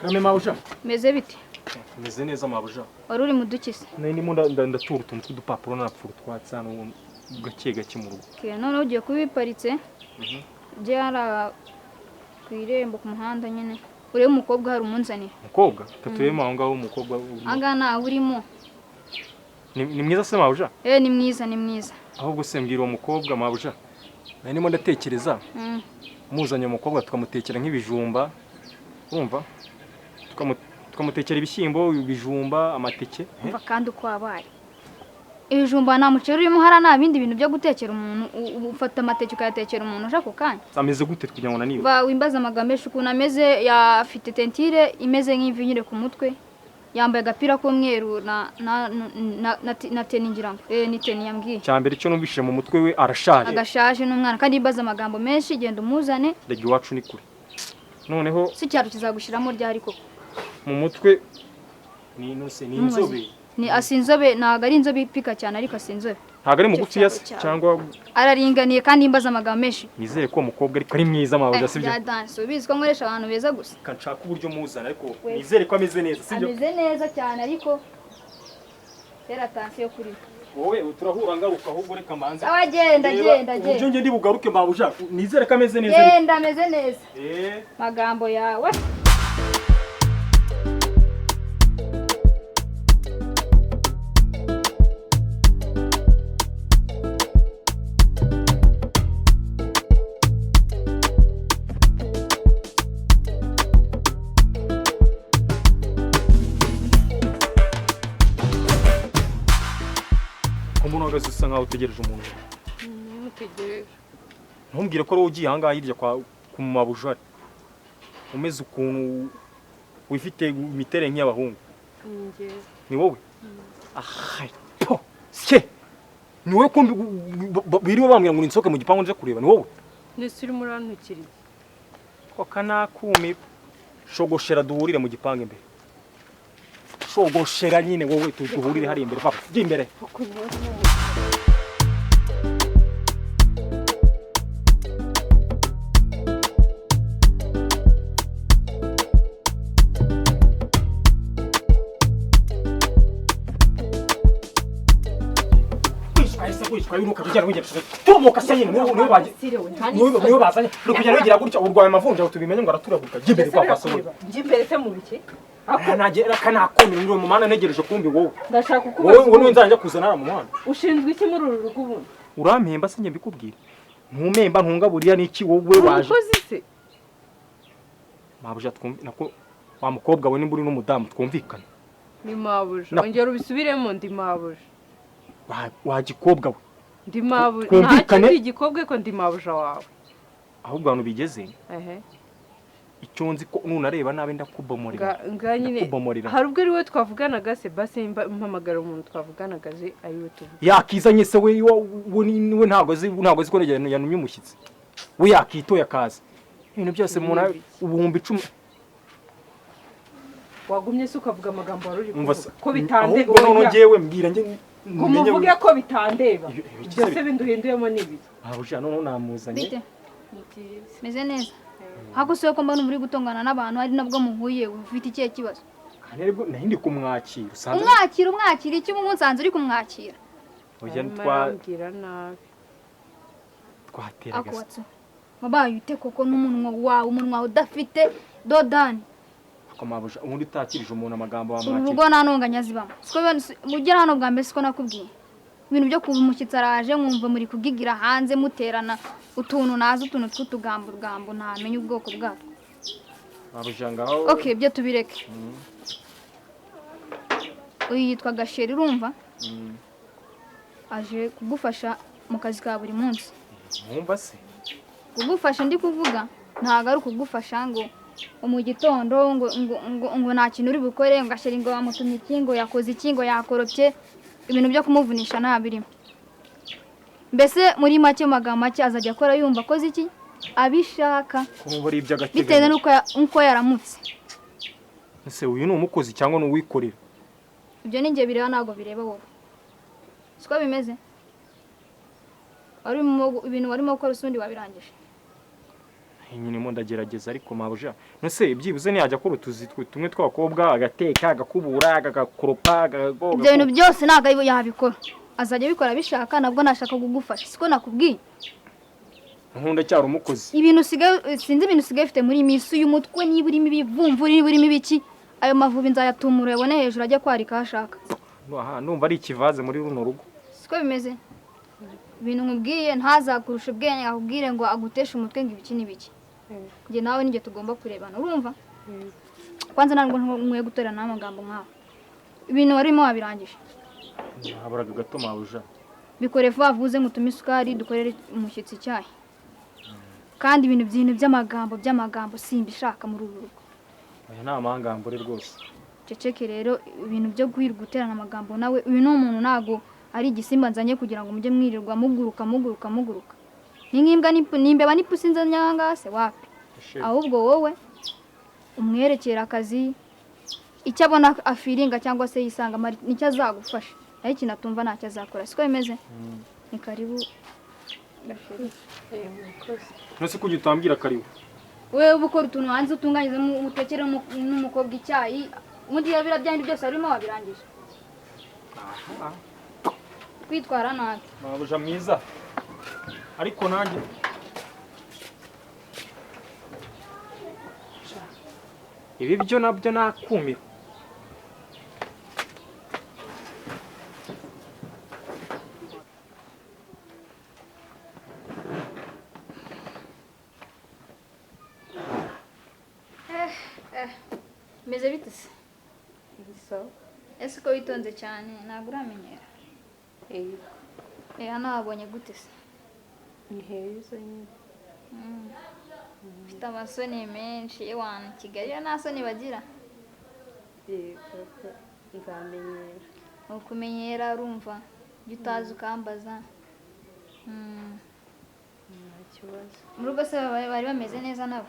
Kame mabuja. Meze biti? Meze neza mabuja. Wari uri mu dukisi? Ndimo ndatura utuntu tw'udupapuro n'apfuro twatsana gake gake mu rugo. Okay, none ugiye kubiparitse. Je ara kwirembo ku muhanda nyene. Ure umukobwa hari umunzanira. Umukobwa? Tatuyemo aho ngaho umukobwa. Angana urimo. Ni mwiza se mabuja? Ni mwiza ni mwiza. Ahubwo se mbwira uwo mukobwa mabuja. Ndimo ndatekereza. Muzanye umukobwa tukamutekera nk'ibijumba. Urumva? Tukamutekera ibishyimbo, ibijumba, amateke. Umva kandi uko wabaye. Ibijumba nta muceri urimo hara nta bindi bintu byo gutekera umuntu. Ufata amateke ukayatekera umuntu ushaka kanya. Ameze gute kugira ngo naniwe? Ba wimbaza amagamesho ukuntu ameze yafite tentire imeze nk'imvinyire ku mutwe. Yambaye agapira k'umweru na teni ngira ngo. Ni teni yambwiye. Cyambere cyo numvishije mu mutwe we arashaje. Agashaje n'umwana kandi imbaza amagambo menshi genda umuzane. Ndege wacu ni kure. Noneho si cyaro kizagushiramo ryari koko mu mutwe ni inzobe ni asinzobe naga ari inzobe ipika cyane ariko asinzobe ntago ari mugufi cyangwa araringaniye kandi imbaza amagambo menshi nizere ko umukobwa ariko ari mwiza mabuja sibyo ya dance ubizwa nkoresha abantu beza gusa kanshaka uburyo muzana ariko nizere ko ameze neza sibyo ameze neza cyane ariko tera attention kuri wowe turahura ngaruka ahubwo reka manze genda uje ndi bugaruke mabuja nizere ko ameze neza genda ameze neza magambo yawe usa nkaho utegereje umuntu mutegereje ntumbwire ko ari ugiye ahangaha hirya ku mabujari umeze ukuntu wifite imitere nk'iy'abahungu ni wowe po sye ni wowe kumbi biriwe bambwira ngo ninsoke mu gipangu nje kureba ni wowe nese uri murantukiriye ko kanakumi shogoshera duhurire mu gipangu imbere shogoshera nyine wowe duhurire hari imbere papa jya imbere Tomoka sayine niwe baje niwe bazanye rukujya wigira gutya urwaye amavunja tubimenye ngo araturabuka gimbere kwa kwasohoye gimbere se mu biki nagera kanakumi ndi mu mana negereje kumbi wowe ndashaka kukubaza wowe ngo nzanje kuzana mu mwana ushinzwe iki muri uru rugo ubundi urampemba se mbikubwira ntumemba ntungaburiya niki wowe waje ukoze se mabuja nako wa mukobwa we nimburi n'umudamu twumvikana ni mabuja ongera ubisubiremo ndi mabuja wagikobwa we ndi mabuja ntacyo igikobwe ko ndi mabuja wawe ahubwo abantu bigeze icyo nzi ko nunareba nabe ndakubomorera nganyine hari ubwo ari we twavuganaga se base mpamagara umuntu twavuganaga ze ari we tuvuga yakizanye se we ntago azi ko yanumye umushyitsi we yakitoye akaza ibintu byose umuntu ubuhumbi 10 wagumye se ukavuga amagambo wari uri kuvuga ko bitande none ngewe mbwira nge kumuvuge ko bitandeba byose binduhinduyemo nibi abuja none namuzanye meze neza hagusoye ko mbona muri gutongana n'abantu ari nabwo muhuye ufite ikihe kibazo kanero nahindi kumwakira usanze umwakira iki mu nsanze uri kumwakira oya twabwira nabi twateraga akwatse mabaye ute koko n'umunwa wawe umunwa udafite dodani akomabuja ubundi utakirije umuntu amagambo wamwakira urugo nanonganya zibamo siko mugera hano bwa mbere siko nakubwiye ibintu byo kuva umushyitsi araje mwumva muri kugigira hanze muterana utuntu nazo utuntu tw'utugambo ntamenye ubwoko bwatwo abuja ngaho okay byo tubireke uyu yitwa Gasheri urumva aje kugufasha mu kazi ka buri munsi mwumva se kugufasha ndi kuvuga ntago ari kugufasha ngo mu gitondo ngo nta kintu uri bukore ngo Gasheri ngo amutumye ikingo yakoze ikingo yakoropye ibintu byo kumuvunisha ntabirimo mbese muri make magambo make azajya akora yumva akoze iki abishaka kumbura iby'agategeko bitewe nuko yaramutse ese uyu ni umukozi cyangwa ni uwikorera ibyo ninjye bireba ntago bireba wowe siko bimeze ibintu warimo gukora usundi wabirangije. nyine mo ndagerageza ariko mabuja nose byibuze ntiyajya akora utuzi tumwe tw'abakobwa agateka agakubura agakoropa agagoga ibyo bintu byose ntabwo yabikora azajya abikora bishaka nabwo nashaka kugufasha siko nakubwiye nkunda cyari umukozi ibintu sinzi ibintu usigaye ufite muri misi y'umutwe niba urimo ibivumvuri niba urimo ibiki ayo mavubi nzayatumura yabone hejuru ajya kwarika hashaka numva ari ikivaze muri runo rugo siko bimeze ibintu nkubwiye ntazakurusha ubwenge akubwire ngo aguteshe umutwe ngo ibiki n'ibiki njye nawe nijye tugomba kurebana urumva kwanza ntabwo nkwiye guterana n'amagambo nk'aho ibintu warimo wabirangije haburaga gato mabuja bikore vuba vuze ngutume isukari dukorere umushyitsi icyayi kandi ibintu by'amagambo simbishaka muri uru rugo aya ni amangambure rwose ceceke rero ibintu byo guhirwa guterana amagambo nawe uyu ni umuntu ntago ari igisimba nzanye kugira ngo mujye mwirirwa muguruka ni nk'imbwa n'imbeba n'ipusi nzanye ahangaha se wapi ahubwo wowe umwerekera akazi icyo abona afiringa cyangwa se yisanga nicyo azagufasha ariko ikintu atumva ntacyo azakora siko bimeze ni karibu nose kujya utambwira karibu wewe uba ukora utuntu hanze utunganyiza utekere n'umukobwa icyayi mu gihe biriya byandi byose warimo wabirangije kwitwara nabi mabuja mwiza ariko nanjye ibi byo nabyo nakumira meze bite se so ese ko witonze cyane ntabwo uramenyera hano wabonye gute se ni heza nyine ufite amasoni menshi ewana Kigali yo nta soni bagira nzamenyera ukumenyera urumva ibyo utazi ukambaza nta kibazo mu rugo se bari bameze neza nabo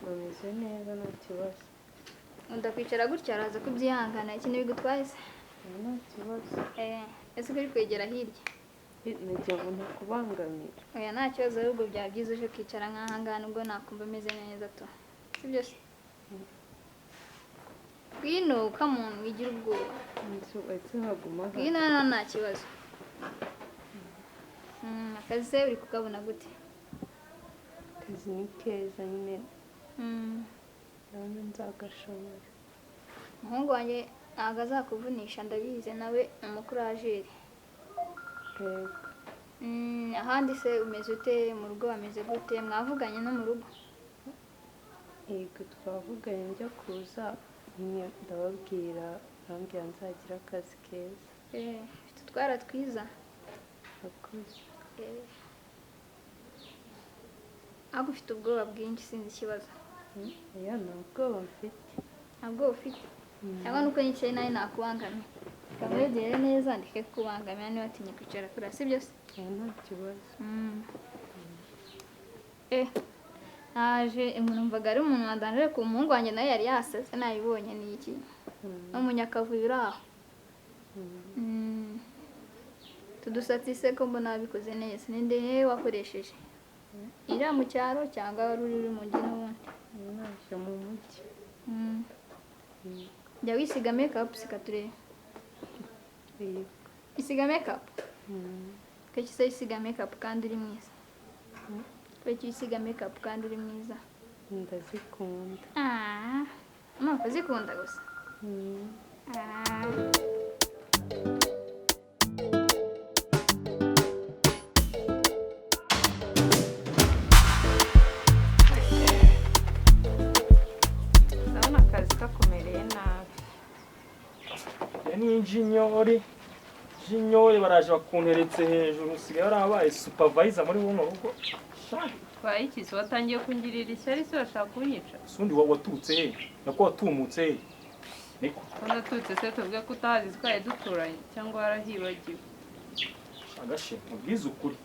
bameze neza nta kibazo ndakwicara gutya araza kubyihangana ikintu bigutwaye se nta kibazo ese uri kwegera hirya nagira ngo ntakubangamira oya nta kibazo ahubwo byaba byiza uje ukicara nk'aha ngaha nubwo nakumva ameze neza tu si byo se ngwino ukamuntu wigira ubwoba ngwino hano nta kibazo akazi se uri kukabona gute akazi ni keza nyine ndabona nzagashobora umuhungu wanjye ntabwo azakuvunisha ndabizi nawe umukurajeri ahandi se umeze ute mu rugo bameze gute mwavuganye no mu rugo yego twavuganye njya kuza ndababwira arambwira nzagira akazi keza ufite utwara twiza akoze ahubwo ufite ubwoba bwinshi sinzi ikibazo oya nta bwoba mfite nta bwoba ufite cyangwa nuko nicaye nawe nakubangamiye kamwegere neza ndeke kubangamira niba atinya kwicara kuri si byose nta kibazo naje numvaga ari umuntu wandanje ku umuhungu wanjye nawe yari yasetse nayibonye ni iki n'umunyakavuyo uri aho tudusatsi se ko mbona wabikoze neza ninde wakoresheje iriya mu cyaro cyangwa wari uri mu mujyi n'ubundi naje mu mujyi jya wisiga mekapu sikaturebe isiga mekapu kuki se isiga mekapu kandi uri mwiza kuki isiga mekapu kandi uri mwiza ndazikunda nuko zikunda gusa ndabona akazi kakumereye nabi ni injinyori baraje bakunteretse hejuru usigaye warabaye supervisor muri buno rugo twayikize watangiye kungirira ishyari se washaka kunyica usundi waturutse he nako watumutse he niko natutse se tuvuge ko utahazi twaye duturanye cyangwa warahibagiwe agashe mubwize ukuri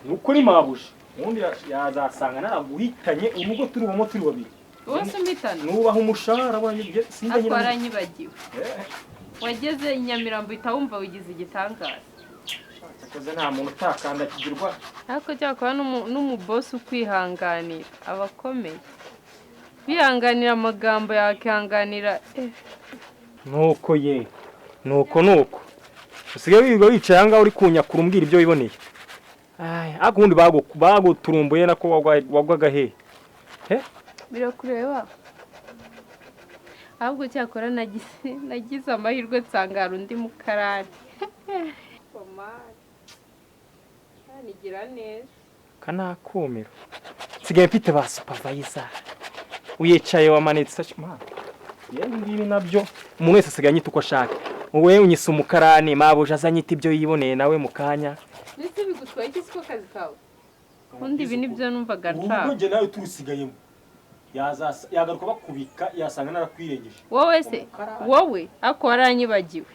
ni ukuri mabuja ubundi yazasanga naraguhitanye urugo turubamo turi babiri wose umpitana nubaha umushahara wanjye sinjye twaranyibagiwe wageze i Nyamirambo uhita wumva wigize igitangaza. Akaze nta muntu utakandakigirwa. Ariko cyakora n'umubosi ukwihanganira abakomeye. Kwihanganira amagambo yakihanganira Nuko ye. Nuko. Usigaye wiga wicaye anga uri kunyakura umbwira ibyo wiboneye. Akundi baguturumbuye nako wagwaga he? Birakureba. Ahubwo cyakora nagize amahirwe nsanga undi mukarani. Nigira neza. Kanakumiro. Sigaye mfite ba supervisor. Uyicaye wamanitse man. Ngibi nabyo umuntu wese asigaye anyita uko ashaka. Wowe unyise umukarani mabuja azanyita ibyo yiboneye nawe mukanya. Nese bigutwaye iki siko kazi kawe? Undi ibi nibyo numvaga nshaka. Ubwo nje nawe turusigayemo. Yagaruka bakubika yasanga narakwirengeje. Wowe ako waranyibagiwe.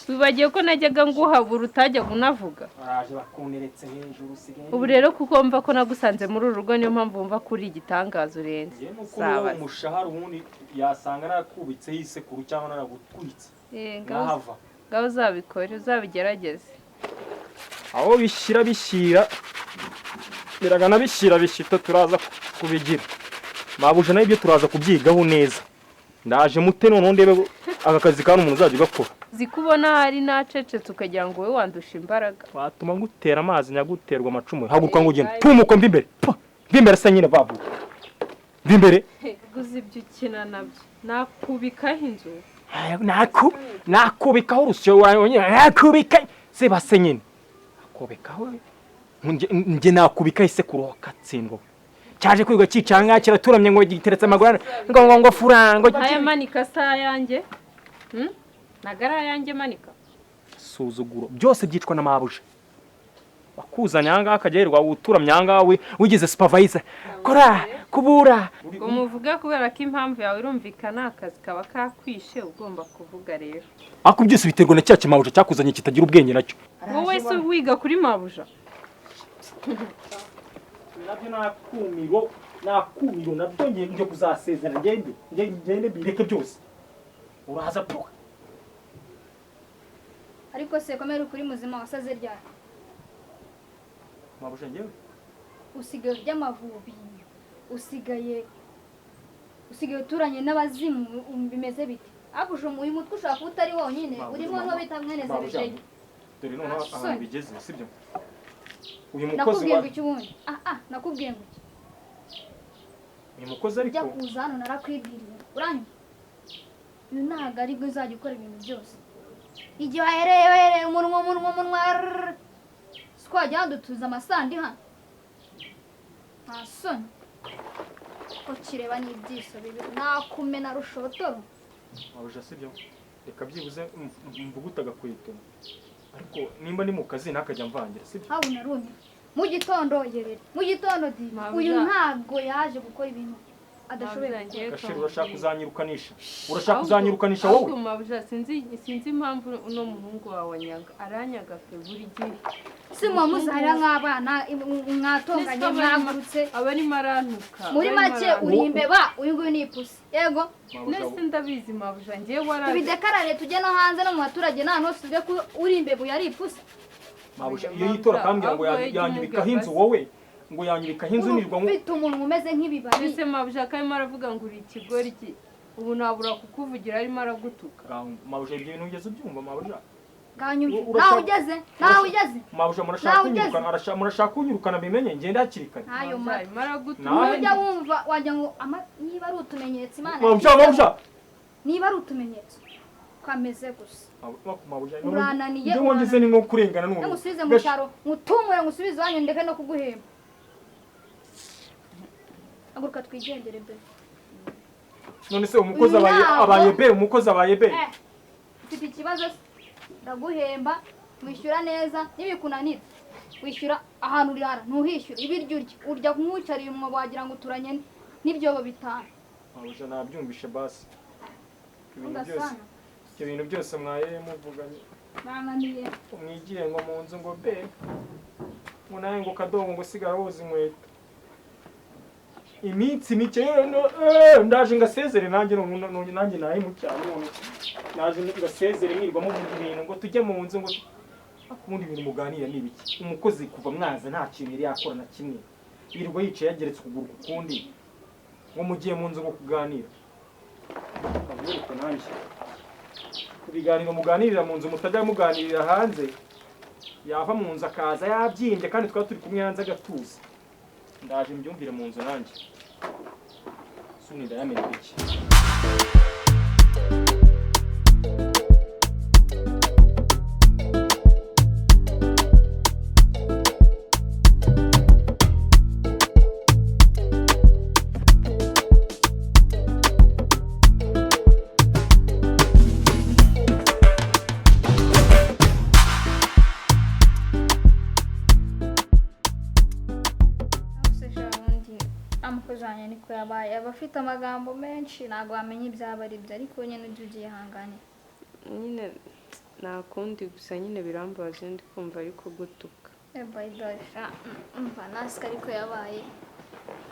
Wibagiye ko najyaga nguhabura utajya gunavuga. Araje bakuneretse hejuru sigaye. Ubu rero kuko mva ko nagusanze muri urugo niyo mpamvu mva kuri igitangazo urenze. Saba umushahara ubundi yasanga narakubitse yisekuru cyangwa naragutwitse. Ngaho uzabikore uzabigerageze. Aho bishyira biragana bishyita turaza kubigira. Mabuja nayo ibyo turaza kubyigaho neza. Ndaje mute none ndebe akakazi kandi umuntu uzaje gakora. Zikubona hari nacecetse ukagira ngo we wandusha imbaraga. Watuma ngutera amazi nyaguterwa amacumu. Haguruka ngo ugende. Pumuko mbimbere. Mbimbere se nyine babu. Mbimbere. Guzi ibyo ukina nabyo. Nakubikaho inzu. Nakubikaho urusyo wanyine. Nakubika se base nyine. Nakubikaho. Nge nakubika ise kuroka tsindwa. Cyaje kwiga cicanga kiraturamye ngo giteretse amagura ngo furango. Aya manika sa yanjye. Nagara yanjye manika. Suzuguro byose byicwa na mabuja. Bakuzanya anga akagerwa uturamye anga we wigize supervisor. Kora kubura. Ngo muvuga kubera ko impamvu yawe irumvikana akazi kaba kakwishe ugomba kuvuga rero. Akubyose biterwa na cyake mabuja cyakuzanye kitagira ubwenge nacyo. Wowe se wiga kuri mabuja. Nabyo nakumiro nabyo ngiye kuzasezera ngende bireke byose. Uraza po. Ariko se komera ukuri muzima wasaze ryari? Mabuja ngewe. Usigaye by'amavubi. Usigaye uturanye n'abazimu bimeze biti. Akuje mu mutwe ushaka utari wonyine urimo no bita mwene Zerejeje. Dore none ahantu bigeze sibyo. Uyu mukozi nakubwiye ngo cyubundi. Nakubwiye ngo iki? Uyu mukozi ariko kuza hano narakwibwiriye. Uranyuma. Uyu ntago ari bwo uzajya ukora ibintu byose. Igihe wahereye umunwa twajya handutuza amasandi hano. Ntasoni. Ko kireba n'ibyiso bibi. Nakumena rushotoro. Mabuja sibyo. Reka byibuze mvugutaga kwito. Ariko nimba ni mu kazi nakajya mvangira sibyo. Habu narumye. Mu gitondo yerere. Mu gitondo di. Uyu ntago yaje gukora ibintu adashoboye. Gashira urashaka kuzanyirukanisha. Urashaka kuzanyirukanisha wowe. Ahubwo Mabuja sinzi impamvu uno muhungu wawe anyaga aranyaga fe buri gihe. Si muzahira nk'abana mwatonganye mwagurutse abari marantuka. Muri make uri imbeba uyu nguyu ni ipusi. Yego. Nese ndabizi Mabuja ngiye waraje. Bidekarare tujye no hanze no mu baturage nta no tuvuge ko uri imbeba yari ipusi. Mabuja iyo yitora kambwira ngo yanyibikaho inzu wowe ngo yanyibikaho inzu nirwa ngo bita umuntu umeze nk'ibibari. Nese Mabuja karimo aravuga ngo uri ikigoryi ubu nabura kukuvugira arimo aragutuka. Mabuja ibyo bintu ugeze ubyumva Mabuja. Ganyumva nawe ugeze Mabuja murashaka kunyirukana bimenye ngende hakirikanye. Ayo maragutuka ujya wumva wajya ngo niba ari utumenyetso Imana Mabuja niba ari utumenyetso kameze gusa Mabuja urananiye ibyo wongeze ni nko kurengana n'umuntu ngusize mu cyaro ngutumure ngusubize wanyu ndeke no kuguhemba. Aguruka twigendere be. None se umukozi abaye be umukozi abaye be. Ufite ikibazo ndaguhemba mwishyura neza nibikunanira wishyura ahantu urara ntuhishyura ibiryo urya kumwicariye umwobo wagira ngo turanye n'ibyobo bitanu. Mabuja nabyumvishe basi. Ibintu byose mwaye muvuganye. Banganiye. Umwigiye ngo mu nzu ngo be. Ngo naye ngo kadogo ngo sigara woza inkweto. iminsi mike ndaje ngasezere nanjye nanjye nahe mu cyaro none naje ngasezere mwirwamo ibintu ngo tujye mu nzu ngo akundi ibintu muganira n'ibiki umukozi kuva mwaza nta kintu yari yakora na kimwe yirirwa yicaye yageretse ukuguru ku kundi ngo mugiye mu nzu ngo kuganira avuga nanjye kubiganira muganirira mu nzu mutajya muganirira hanze yava mu nzu akaza yabyimbye kandi twaba turi kumwe hanze agatuza ndaje mbyumvire mu nzu nanjye sunida yamenye iki niko yabaye abafite amagambo menshi ntago wamenya ibyaba ari byo ariko nyine ujye ubyihangane nyine nta kundi gusa nyine birambabaje ndi kumva ariko gutuka bayidasha umva nasika ariko yabaye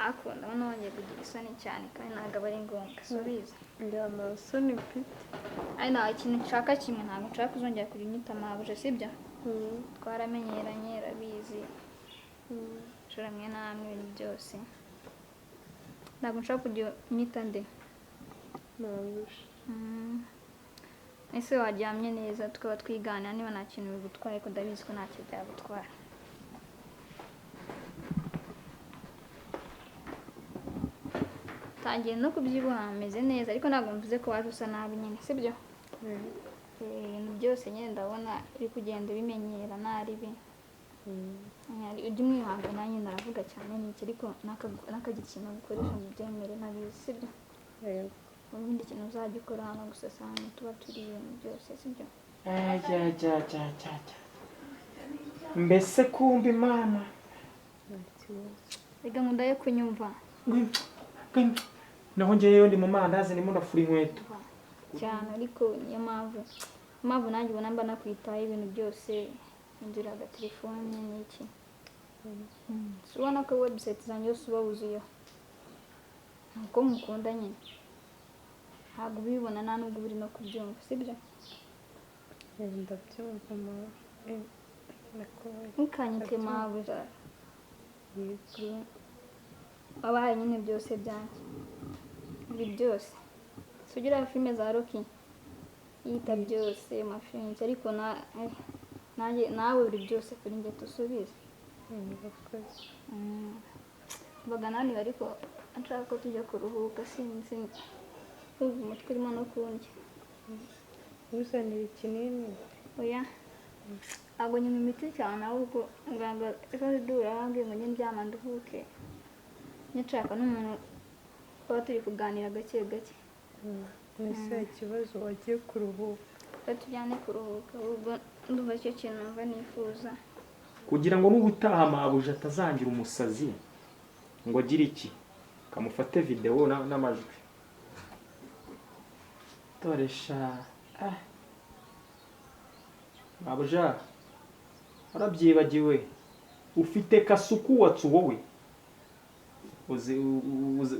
akunda nongeye kugira isoni cyane kandi ntabwo aba ari ngombwa subiza ndi amasoni mfite ari nta ikintu nshaka kimwe ntabwo nshaka kuzongera kunyita mabuja sibyo twaramenyeranye urabizi inshuro imwe n'amwe ibintu byose ntabwo nshaka kujya unyita nde mabuja ese waryamye neza tukaba twiganira niba nta kintu bigutwaye ko ndabizi ko nta kintu byagutwara tangiye no kubyibuha ameze neza ariko ntabwo mvuze ko waje usa nabi nyine sibyo ibintu byose nyine ndabona uri kugenda ubimenyera naribi ujya umwihangana nyine aravuga cyane n'iki ariko n'akagikintu gukoresha mu byemere nabizi sibyo ibindi kintu uzajya ukora hano gusa cyane tuba turi ibintu byose sibyo mbese kumva imana reka nkunda yo kunyumva naho ngeyeyo ndi mu mandazi ndimo ndafura inkweto cyane ariko niyo mpamvu nanjye ubona mba nakwitaho ibintu byose inzira agatelefone n'iki si ubona ko website zanjye yose uba wuzuyeho ntabwo mukunda nyine ntabwo ubibona nta nubwo uri no kubyumva sibyo ndabyumva ntukanyite mabuja wabaye nyine byose byanjye ibi byose sugira filime za Rocky yita byose amafilime ariko nawe uri byose kuri njye tusubize mbaga naniwe ariko nshaka ko tujya kuruhuka sinzi kumva umutwe urimo no kundya uzanira ikinini oya ntabwo nyuma imiti cyane ahubwo muganga ejo dura arambwiye ngo njye ndyama nduhuke nshaka n'umuntu kuba turi kuganira gake gake ese ikibazo wagiye kuruhuka tujyane kuruhuka ahubwo ndumva icyo kintu numva nifuza kugira ngo n'ubutaha mabuja atazangira umusazi ngo agire iki kamufate video n'amajwi toresha mabuja arabyibagiwe ufite kasuku watsu wowe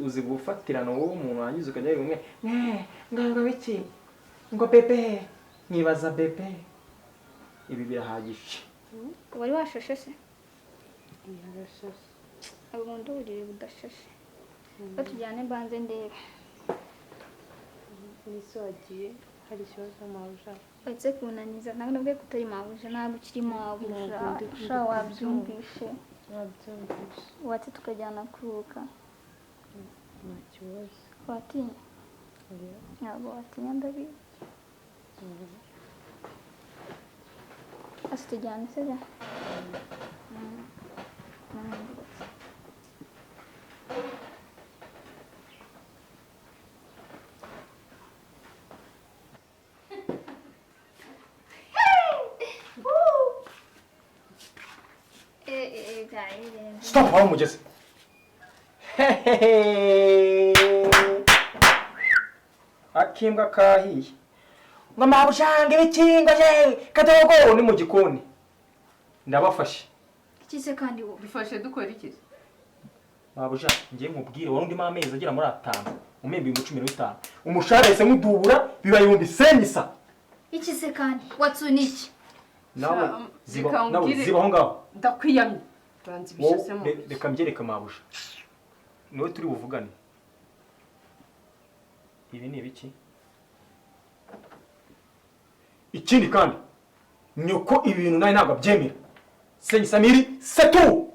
uzi gufatirana wowe umuntu wangiza ukajya umwe ngo biki ngo bebe nkibaza bebe ibi birahagije wari washashe se yarashashe ubundi uburiri budashashe batujyane mbanze ndebe nise wagiye hari ikibazo mabuja uretse kunaniza ntabwo nabwiye ko utari mabuja ntabwo ukiri mabuja sha wabyumvishe wate tukajyana kuruhuka nta kibazo watinya ntabwo watinya ndabizi ase tujyane se ja stop aho mugeze akimbwa kahiye ngo mabushanga ibikingo je katogo ni mu gikoni ndabafashe iki se kandi wowe dufashe dukora iki mabuja ngiye nkubwire wari undimo amezi agera muri 5 umembe 15 umushahara yese mudubura biba 1000 iki se kandi watsuniki nawe zibaho ngaho ndakwiyamye banzi bishasemo reka mbyereka mabuja niwe turi buvugane ibi ni ibiki ikindi kandi nyoko ibintu nawe ntabwo abyemera Samiri c'est tout